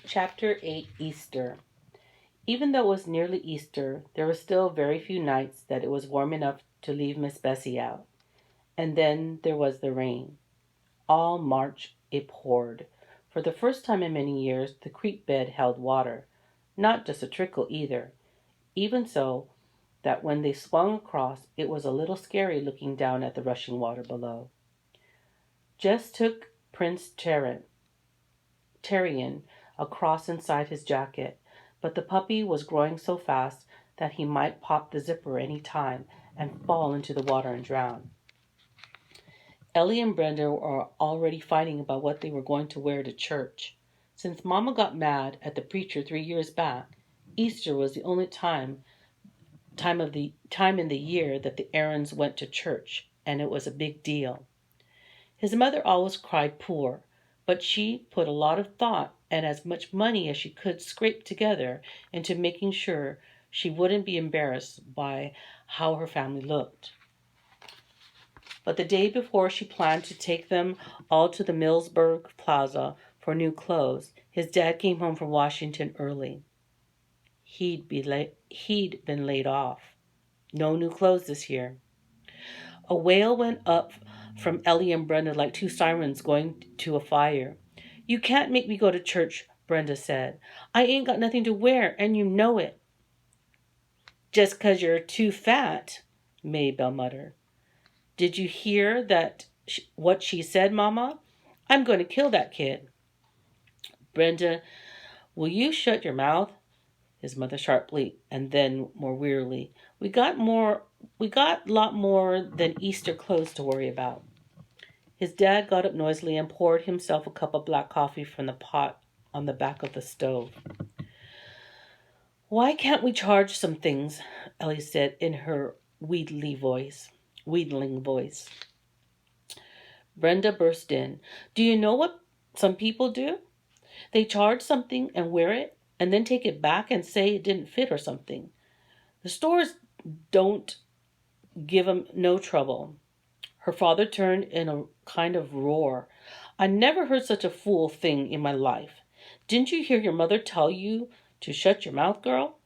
Chapter 8 Easter. Even though it was nearly Easter, there were still very few nights that it was warm enough to leave Miss Bessie out. And then there was the rain. All March it poured. For the first time in many years, the creek bed held water. Not just a trickle either. Even so, that when they swung across, it was a little scary looking down at the rushing water below. Jess took Prince Terrian across inside his jacket, but the puppy was growing so fast that he might pop the zipper any time and fall into the water and drown. Ellie and Brenda were already fighting about what they were going to wear to church. Since Mama got mad at the preacher 3 years back, Easter was the only time in the year that the Aarons went to church, and it was a big deal. His mother always cried poor, but she put a lot of thought and as much money as she could scrape together into making sure she wouldn't be embarrassed by how her family looked. But the day before she planned to take them all to the Millsburg Plaza for new clothes, his dad came home from Washington early. He'd been laid off. No new clothes this year. A wail went up from Ellie and Brenda like two sirens going to a fire. "You can't make me go to church," Brenda said. "I ain't got nothing to wear, and you know it." "Just 'cause you're too fat," Maybelle muttered. "Did you hear what she said, Mama? I'm going to kill that kid." "Brenda, will you shut your mouth?" His mother sharply, and then more wearily. We got a lot more than Easter clothes to worry about." His dad got up noisily and poured himself a cup of black coffee from the pot on the back of the stove. "Why can't we charge some things?" Ellie said in her wheedling voice. Brenda burst in. "Do you know what some people do? They charge something and wear it, and then take it back and say it didn't fit or something. The stores don't give 'em no trouble." Her father turned in a kind of roar. "I never heard such a fool thing in my life. Didn't you hear your mother tell you to shut your mouth, girl?"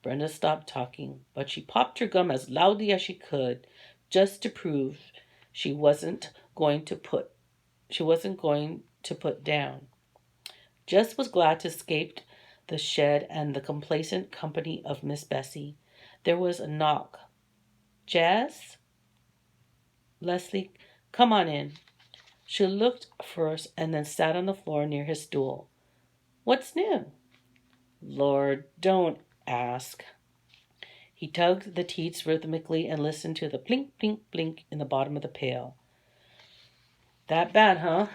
Brenda stopped talking, but she popped her gum as loudly as she could, just to prove she wasn't going to put down. Jess was glad to escape the shed and the complacent company of Miss Bessie. There was a knock. "Jess?" "Leslie, come on in." She looked first and then sat on the floor near his stool. "What's new?" "Lord, don't ask." He tugged the teats rhythmically and listened to the blink, blink, blink in the bottom of the pail. "That bad, huh?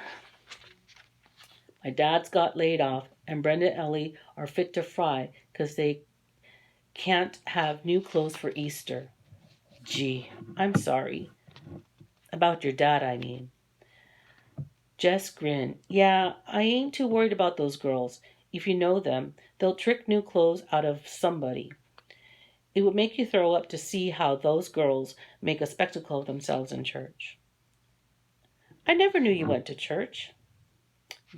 My dad's got laid off, and Brenda and Ellie are fit to fry 'cause they can't have new clothes for Easter. Gee, I'm sorry. About your dad, I mean." Jess grinned. "Yeah, I ain't too worried about those girls. If you know them, they'll trick new clothes out of somebody. It would make you throw up to see how those girls make a spectacle of themselves in church." "I never knew you went to church."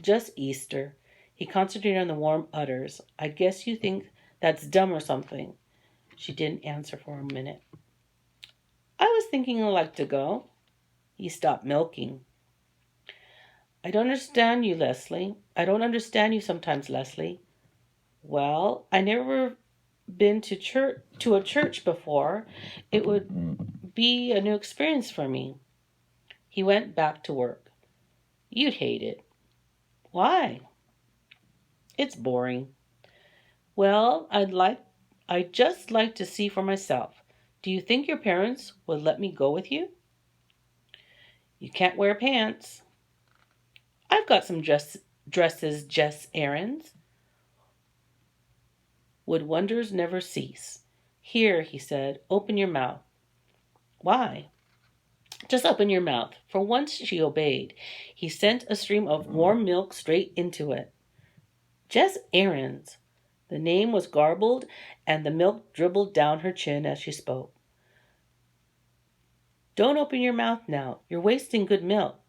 "Just Easter." He concentrated on the warm udders. "I guess you think that's dumb or something." She didn't answer for a minute. "I was thinking I'd like to go." He stopped milking. I don't understand you sometimes, Leslie." "Well, I never been to a church before. It would be a new experience for me." He went back to work. "You'd hate it." "Why?" "It's boring." "Well, I'd just like to see for myself. Do you think your parents would let me go with you?" "You can't wear pants." "I've got some dresses, Jess Aarons." Would wonders never cease? "Here," he said, "open your mouth." "Why?" "Just open your mouth." For once she obeyed. He sent a stream of warm milk straight into it. Jess Aarons. The name was garbled, and the milk dribbled down her chin as she spoke. "Don't open your mouth now. You're wasting good milk."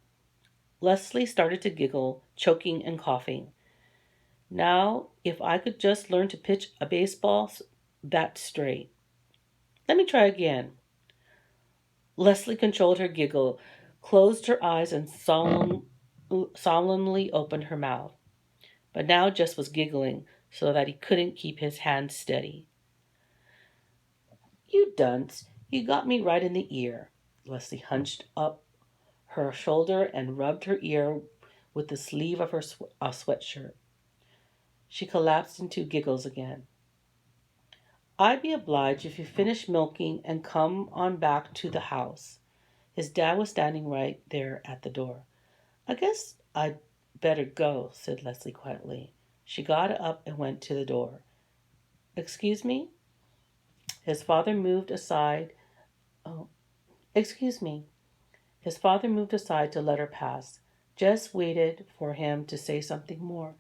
Leslie started to giggle, choking and coughing. Now, if I could just learn to pitch a baseball that straight. Let me try again. Leslie controlled her giggle, closed her eyes, and solemnly opened her mouth. But now Jess was giggling so that he couldn't keep his hands steady. You dunce, you got me right in the ear. Leslie hunched up her shoulder and rubbed her ear with the sleeve of her sweatshirt. She collapsed into giggles again. I'd be obliged if you finish milking and come on back to the house. His dad was standing right there at the door. I guess I'd better go, said Leslie quietly. She got up and went to the door. Excuse me? His father moved aside. Oh, excuse me. His father moved aside to let her pass. Jess waited for him to say something more,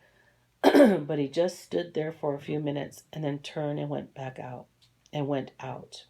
but he just stood there for a few minutes and then turned and went out.